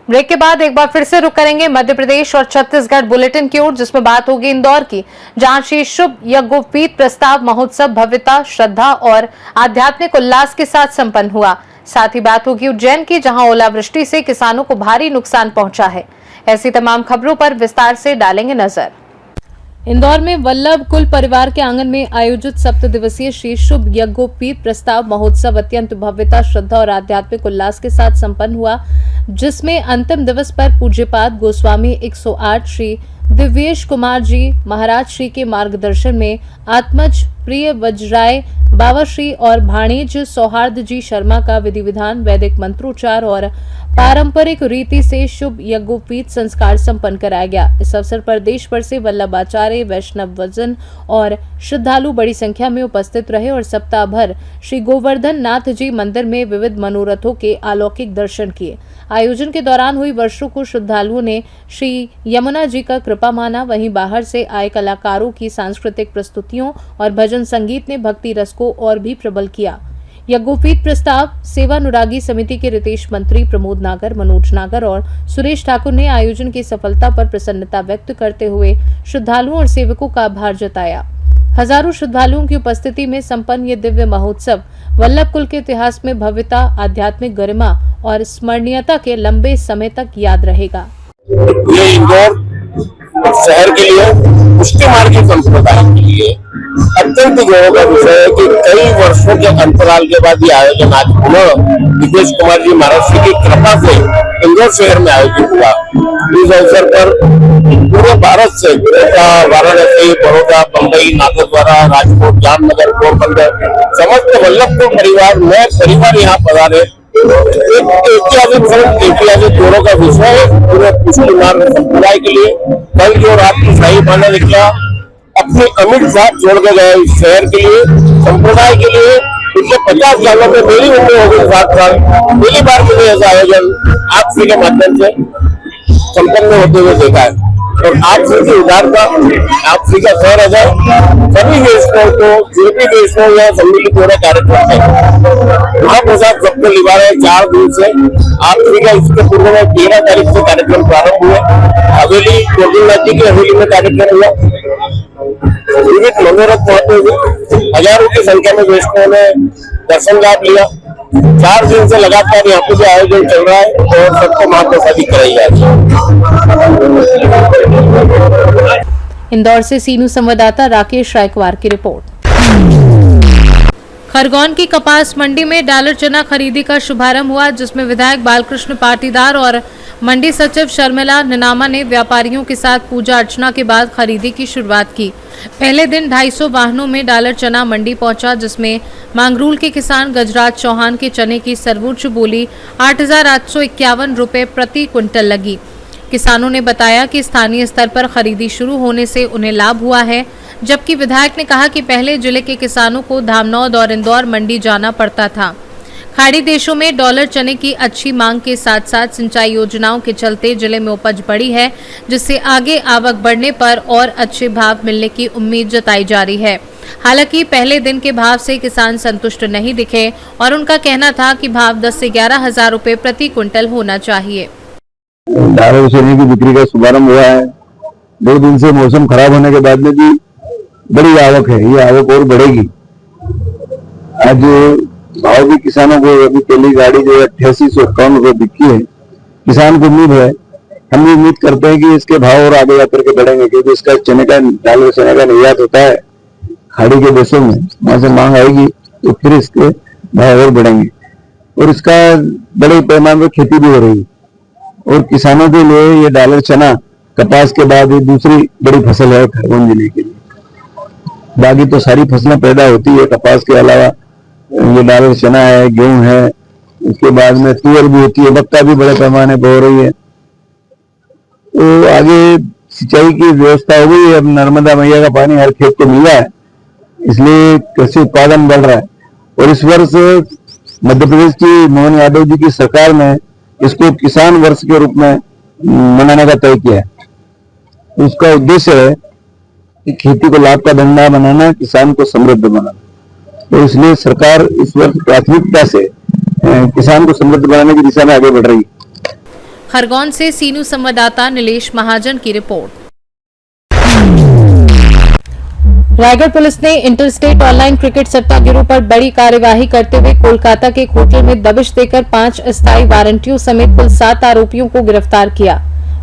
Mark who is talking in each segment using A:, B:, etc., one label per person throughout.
A: Break के बाद एक बार फिर से रुक करेंगे मध्य प्रदेश और छत्तीसगढ़ बुलेटिन की ओर, जिसमें बात होगी इंदौर की, जहां श्री शुभ यज्ञोपवीत प्रस्ताव महोत्सव भव्यता, श्रद्धा और आध्यात्मिक उल्लास के साथ संपन्न हुआ। साथ ही बात होगी उज्जैन की, जहां ओलावृष्टि से किसानों को भारी नुकसान पहुंचा है। ऐसी तमाम खबरों पर विस्तार से डालेंगे नजर। इंदौर में वल्लभ कुल परिवार के आंगन में आयोजित 7 दिवसीय श्री शुभ यज्ञोपवीत प्रस्ताव महोत्सव अत्यंत भव्यता, श्रद्धा और आध्यात्मिक उल्लास के साथ संपन्न हुआ, जिसमें अंतिम दिवस पर पूज्यपाद गोस्वामी 108 श्री दिव्येश कुमार जी महाराज श्री के मार्गदर्शन में आत्मज प्रिय वज्राय बाबा श्री और भाणेज सौहार्द जी शर्मा का विधि विधान, वैदिक मंत्रोच्चार और पारंपरिक रीति से शुभ यज्ञोपवीत संस्कार संपन्न कराया गया। इस अवसर पर देश भर से वल्लभाचार्य, वैष्णव वजन और श्रद्धालु बड़ी संख्या में उपस्थित रहे और सप्ताह भर श्री गोवर्धन नाथ जी मंदिर में विविध मनोरथों के अलौकिक दर्शन किए। आयोजन के दौरान हुई वर्षों को श्रद्धालुओं ने श्री यमुना जी का कृपा माना। वहीं बाहर से आए कलाकारों की सांस्कृतिक प्रस्तुतियों और भजन संगीत ने भक्ति रस को और भी प्रबल किया। यज्ञोपवीत प्रस्ताव सेवानुरागी समिति के रितेश मंत्री प्रमोद नागर, मनोज नागर और सुरेश ठाकुर ने आयोजन की सफलता पर प्रसन्नता व्यक्त करते हुए श्रद्धालुओं और सेवकों का आभार जताया। हजारों श्रद्धालुओं की उपस्थिति में संपन्न ये दिव्य महोत्सव वल्लभ कुल के इतिहास में भव्यता, आध्यात्मिक गरिमा और स्मरणीयता के लंबे समय तक याद रहेगा।
B: ये इंदौर शहर के लिए, पुष्टि मार्गी संप्रदाय के लिए अत्यंत गौरव का विषय है कि कई वर्षों के अंतराल के बाद ये आयोजन आज पुनः दिव्येश कुमार जी महाराज की कृपा से इंदौर शहर में आयोजित हुआ। इस अवसर पर पूरे भारत से वाराणसी, बड़ौदा, बम्बई, नागद्वारा, राजकोट, जामनगर, पोरबंदर समस्त वल्लभपुर परिवार में परिवार यहाँ पधारे। एक ऐतिहासिक गौरव का विषय है पूरे पुष्टि मार्ग संप्रदाय के लिए। कल जो रात की शाही पाना निकला, अपनी अमिट बात छोड़ के गए इस शहर के लिए, संप्रदाय के लिए। पिछले 50 सालों में मेरी उम्र हो गई 7 साल, पहली बार मैंने ऐसा आयोजन आप श्री के माध्यम से संपन्न होते हुए देखा है। और आप श्री की उदारता, आप श्री का 100,000 सभी वैष्णव को, जो भी वैष्णव या सम्मिलित हो रहे कार्यक्रम है महाप्रसाद सबको निभा रहे 4 दिन से। आप श्री का इसके पूर्व में 13 तारीख से कार्यक्रम प्रारंभ हुए। हवेली गोविंदनाथ जी की हवेली में कार्यक्रम हुआ। विविध मनोरथ होते हुए हजारों की संख्या में वैष्णवों ने दर्शन लाभ लिया। 4 दिन से लगातार यहाँ पे जो आयोजन चल रहा है और सबको महाप्रसादी कराई जा रही है।
A: इंदौर से सीनू संवाददाता राकेश रायकवार की रिपोर्ट। खरगोन की कपास मंडी में डालर चना खरीदी का शुभारंभ हुआ, जिसमें विधायक बालकृष्ण पाटीदार और मंडी सचिव शर्मिला निनामा ने व्यापारियों के साथ पूजा अर्चना के बाद खरीदी की शुरुआत की। पहले दिन 250 वाहनों में डालर चना मंडी पहुंचा, जिसमें मांगरूल के किसान गजराज चौहान के चने की सर्वोच्च बोली 8,851 रुपए प्रति क्विंटल लगी। किसानों ने बताया कि स्थानीय स्तर पर खरीदी शुरू होने से उन्हें लाभ हुआ है, जबकि विधायक ने कहा कि पहले जिले के किसानों को धामनौद और इंदौर मंडी जाना पड़ता था। खाड़ी देशों में डॉलर चने की अच्छी मांग के साथ साथ सिंचाई योजनाओं के चलते जिले में उपज बढ़ी है, जिससे आगे आवक बढ़ने पर और अच्छे भाव मिलने की उम्मीद जताई जा रही है। हालांकि पहले दिन के भाव से किसान संतुष्ट नहीं दिखे और उनका कहना था कि भाव 10 से 11,000 रुपए प्रति क्विंटल होना चाहिए।
C: डॉलर चने की बिक्री का शुभारंभ हुआ है। 2 दिन से मौसम खराब होने के बाद में भी बड़ी आवक है, ये आवक और बढ़ेगी। आज भाव भी किसानों को अभी पहली गाड़ी जो 8851 रुपए बिकी है, किसान को उम्मीद है, हम भी उम्मीद करते हैं कि इसके भाव और आगे जाकर के बढ़ेंगे, क्योंकि इसका चने का डालर चने का निर्यात होता है खाड़ी के देशों में, वहां से मांग आएगी तो फिर इसके भाव और बढ़ेंगे। और इसका बड़े पैमाने पर खेती भी हो रही है और किसानों के लिए ये डालर चना कपास के बाद ये दूसरी बड़ी फसल है खरगोन जिले के लिए। बाकी तो सारी फसलें पैदा होती है, कपास के अलावा ये डालर चना है, गेहूं है, उसके बाद में तुअर भी होती है, मक्का भी बड़े पैमाने पर हो रही है। तो आगे सिंचाई की व्यवस्था हो गई है, अब नर्मदा मैया का पानी हर खेत को मिला है, इसलिए कृषि उत्पादन बढ़ रहा है। और इस वर्ष मध्य प्रदेश की मोहन यादव जी की सरकार ने इसको किसान वर्ष के रूप में मनाने का तय किया है। उसका उद्देश्य है कि खेती को लाभ का धंधा बनाना, किसान को समृद्ध बनाना। तो इसलिए सरकार इस वक्त प्राथमिकता से किसान को समृद्ध बनाने की दिशा में आगे बढ़ रही है।
A: खरगोन से सीनू संवाददाता नीलेश महाजन की रिपोर्ट। रायगढ़ पुलिस ने इंटरस्टेट ऑनलाइन क्रिकेट सट्टा गिरोह पर बड़ी कार्यवाही करते हुए कोलकाता के एक होटल में दबिश देकर 5 अस्थायी वारंटियों समेत कुल 7 आरोपियों को गिरफ्तार किया।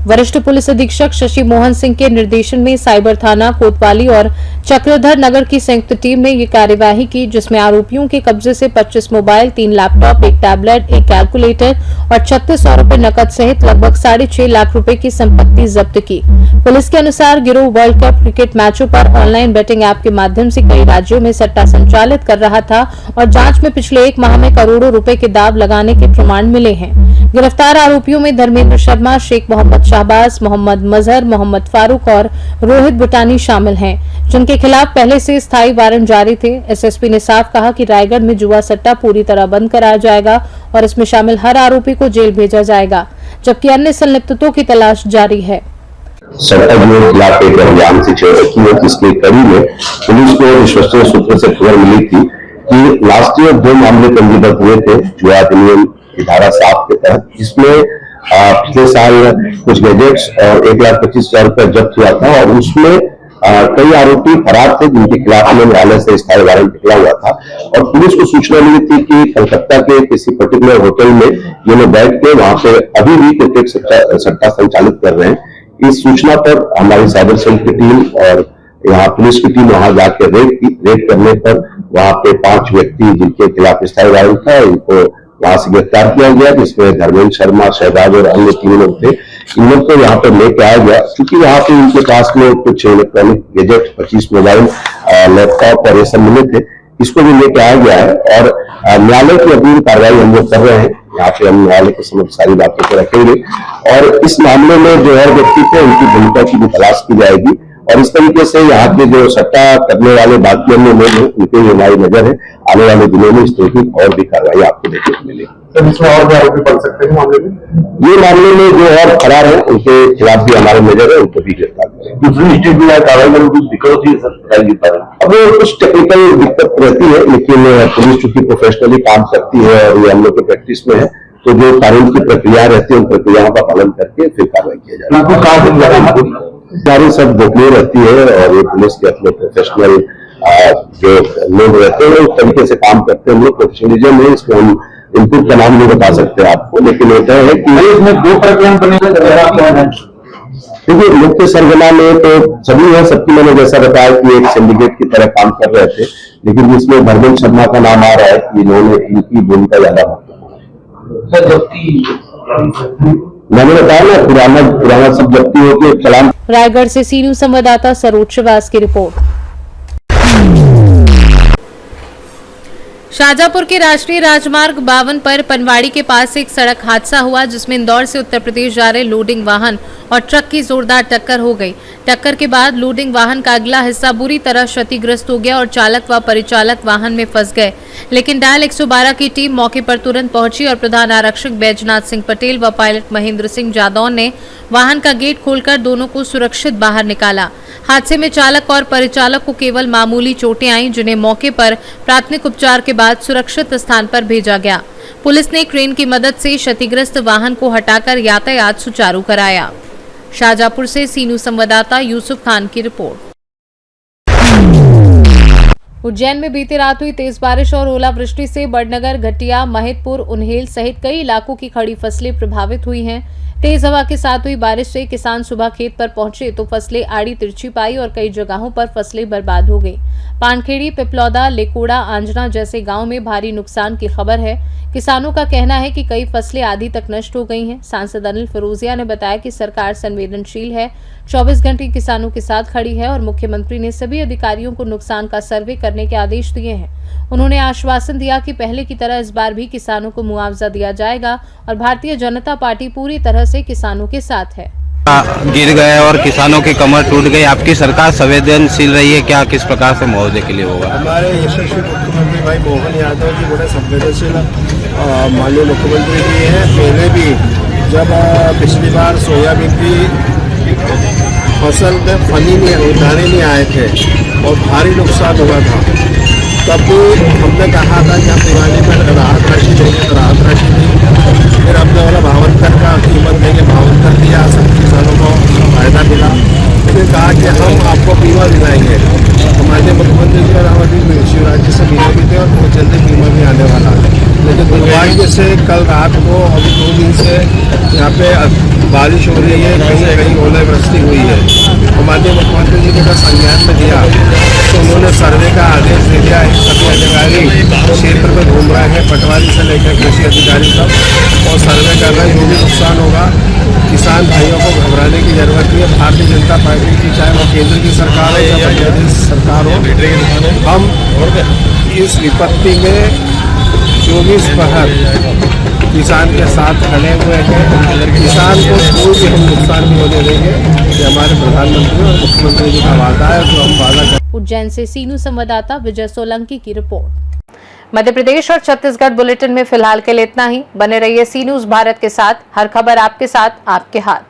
A: वरिष्ठ पुलिस अधीक्षक शशि मोहन सिंह के निर्देशन में साइबर थाना कोतवाली और चक्रधर नगर की संयुक्त टीम ने ये कार्यवाही की, जिसमें आरोपियों के कब्जे से 25 मोबाइल, 3 लैपटॉप, एक टैबलेट, एक कैलकुलेटर और 3600 रुपए नकद सहित लगभग 6.5 लाख रुपए की संपत्ति जब्त की। पुलिस के अनुसार गिरोह वर्ल्ड कप क्रिकेट मैचों पर ऑनलाइन बेटिंग ऐप के माध्यम से कई राज्यों में सट्टा संचालित कर रहा था और जांच में पिछले 1 माह में करोड़ों रुपए के दाव लगाने के प्रमाण मिले हैं। गिरफ्तार आरोपियों में धर्मेंद्र शर्मा, शेख मोहम्मद शाहबाज, मोहम्मद मजहर, मोहम्मद फारूक और रोहित बुटानी शामिल हैं, जिनके खिलाफ पहले से स्थायी वारंट जारी थे। एसएसपी ने साफ कहा कि रायगढ़ में जुआ सट्टा पूरी तरह बंद कराया जाएगा और इसमें शामिल हर आरोपी को जेल भेजा जाएगा, जबकि अन्य संलिप्तों की तलाश जारी है।
D: सट्टा गिरोह के खिलाफ एक अभियान से छेड़ रखी है, जिसके कड़ी में पुलिस को विश्वसनीय सूत्रों से खबर मिली थी कि लास्ट ईयर 2 मामले पंजीबद्ध हुए थे जुआ अधिनियम की धारा 7 के तहत, जिसमें पिछले साल कुछ गैजेट्स और 1,25,000 रुपए जब्त हुआ था और उसमें कई आरोपी फरार थे, जिनके खिलाफ न्यायालय से स्थायी वारंट निकला हुआ था। और पुलिस को सूचना मिली थी कि कलकत्ता के किसी पर्टिकुलर होटल में ये लोग बैठ के वहां पे अभी भी क्रिकेट सट्टा संचालित कर रहे हैं। इस सूचना पर हमारी साइबर सेल की टीम और यहाँ पुलिस की टीम वहां जाकर रेड करने पर वहां पे 5 व्यक्ति जिनके खिलाफ स्थायी वारंट था, इनको वहां से गिरफ्तार किया गया, जिसमें धर्मेंद्र शर्मा, शहबाज और अन्य 3 लोग थे। इन लोग को यहाँ पर लेके आया गया क्योंकि वहां पे इनके पास में कुछ इलेक्ट्रॉनिक गैजेट, 25 मोबाइल, लैपटॉप और ये सब मिले थे। इसको भी लेके आया गया है और न्यायालय की अग्रिम कार्रवाई हम लोग कर रहे हैं। यहाँ पे हम न्यायालय के समक्ष सारी बातों को रखेंगे और इस मामले में जो है व्यक्ति थे उनकी भूमिका की भी तलाश की जाएगी और इस तरीके से यहाँ के जो सट्टा करने वाले बाकी अन्य लोग हैं उनके हमारी नजर है। आने वाले दिनों में इस तरह की और भी कार्रवाई आपको देखने को मिलेगी।
B: सर, इसमें और भी आरोपी बढ़ सकते हैं मामले में?
D: ये मामले में जो और फरार है उनके खिलाफ भी हमारी नजर है, उनको भी गिरफ्तार करेंगे।
B: दूसरी स्टेट में कार्रवाई में कुछ दिक्कत होती है सर?
D: अब कुछ टेक्निकल दिक्कत रहती है, लेकिन पुलिस चूंकि प्रोफेशनली काम करती है और ये हम लोग के प्रैक्टिस में है, तो जो कानून की प्रक्रिया रहती है उन प्रक्रियाओं का पालन करके फिर कार्रवाई किया जाएगा। सारी सब गोपनीय रहती है और ये पुलिस के अपने प्रोफेशनल जो लोग रहते हैं उस तरीके से काम करते हैं। हम लोग प्रोफेशनलिज्म है, इसमें हम इनपुट का नाम नहीं बता सकते आपको, लेकिन होता है कि
B: इसमें 2 प्रकरण बनेगा।
D: देखिए, मुख्य सरगना में तो सभी है, सबकी मैंने जैसा बताया कि एक सिंडिकेट की तरह काम कर रहे थे, लेकिन इसमें धर्मेंद्र शर्मा का नाम आ रहा है कि इन्होंने इनकी भूमिका ज्यादा मैंने बताया ना, पुराना सब जब्ती होकर चलान।
A: रायगढ़ से सीनू संवाददाता सरोज श्रीवास की रिपोर्ट। शाहजहांपुर के राष्ट्रीय राजमार्ग 52 पर पनवाड़ी के पास एक सड़क हादसा हुआ, जिसमें इंदौर से उत्तर प्रदेश जा रहे लोडिंग वाहन और ट्रक की जोरदार टक्कर हो गई। टक्कर के बाद लोडिंग वाहन का अगला हिस्सा बुरी तरह क्षतिग्रस्त हो गया और चालक व परिचालक वाहन में फंस गए, लेकिन डायल 112 की टीम मौके पर तुरंत पहुंची और प्रधान आरक्षक बैजनाथ सिंह पटेल व पायलट महेंद्र सिंह जादौन ने वाहन का गेट खोलकर दोनों को सुरक्षित बाहर निकाला। हादसे में चालक और परिचालक को केवल मामूली चोटें आईं, जिन्हें मौके पर प्राथमिक उपचार के बाद सुरक्षित स्थान पर भेजा गया। पुलिस ने क्रेन की मदद से क्षतिग्रस्त वाहन को हटाकर यातायात सुचारू कराया। शाहजहांपुर से सीनू संवाददाता यूसुफ खान की रिपोर्ट। उज्जैन में बीती रात हुई तेज बारिश और ओलावृष्टि से बड़नगर, घटिया, महिदपुर, उन्हेल सहित कई इलाकों की खड़ी फसलें प्रभावित हुई हैं। तेज हवा के साथ हुई बारिश से किसान सुबह खेत पर पहुंचे तो फसलें आड़ी तिरछी पाई और कई जगहों पर फसलें बर्बाद हो गई। पानखेड़ी, पिपलौदा, लेकोड़ा, आंजना जैसे गांव में भारी नुकसान की खबर है। किसानों का कहना है कि कई फसलें आधी तक नष्ट हो गई हैं। सांसद अनिल फिरोजिया ने बताया कि सरकार संवेदनशील है, 24 घंटे किसानों के साथ खड़ी है और मुख्यमंत्री ने सभी अधिकारियों को नुकसान का सर्वे करने के आदेश दिए हैं। उन्होंने आश्वासन दिया कि पहले की तरह इस बार भी किसानों को मुआवजा दिया जाएगा और भारतीय जनता पार्टी पूरी तरह से किसानों के साथ है।
E: गिर गए और किसानों की कमर टूट गई, आपकी सरकार संवेदनशील रही है क्या? किस प्रकार से मुआवजे के लिए होगा?
F: हमारे यशस्वी मुख्यमंत्री भाई मोहन यादव जी बड़े संवेदनशील माननीय मुख्यमंत्री जी हैं। पहले भी जब पिछली बार सोयाबीन की फसल में दाने नहीं आए थे और भारी नुकसान हुआ था, तब भी हमने कहा था कि हम दिवाली में राहत राशि देंगे, तो राहत राशि दी। फिर हमने बोला 52 का कीमत देंगे, 52 दिया, सब किसानों को फायदा मिला। फिर कहा कि हम आपको बीमा दिलाएंगे। हमारे मुख्यमंत्री जी और हमारी शिवराज जी से बीमा भी थे और बहुत जल्दी बीमा भी आने वाला है। लेकिन दुर्भाग्य से कल रात को अभी 2 दिन से यहाँ पे बारिश हो रही है, कहीं कहीं ओलावृष्टि हुई है। हमारे मुख्यमंत्री जी ने संज्ञान में दिया तो उन्होंने सर्वे का आदेश दे दिया। सभी अधिकारी क्षेत्र में घूम रहे हैं, पटवारी से लेकर कृषि अधिकारी तक, और सर्वे कर रहे हैं। जो भी नुकसान होगा किसान भाइयों को घबराने की जरूरत नहीं है। भारतीय जनता पार्टी की, चाहे वो केंद्र की सरकार हो या प्रदेश सरकार हो, हम इस विपत्ति में 24 पहर किसान के साथ खड़े हुए हैं। किसान को कोई भी हम नुकसान नहीं होने देंगे। ये हमारे प्रधानमंत्री और मुख्यमंत्री जी का वादा है, जो हम वादा कर।
A: उज्जैन से सीनू संवाददाता विजय सोलंकी की रिपोर्ट। मध्य प्रदेश और छत्तीसगढ़ बुलेटिन में फिलहाल के लिए इतना ही। बने रहिए सी न्यूज़ भारत के साथ। हर खबर आपके साथ, आपके हाथ।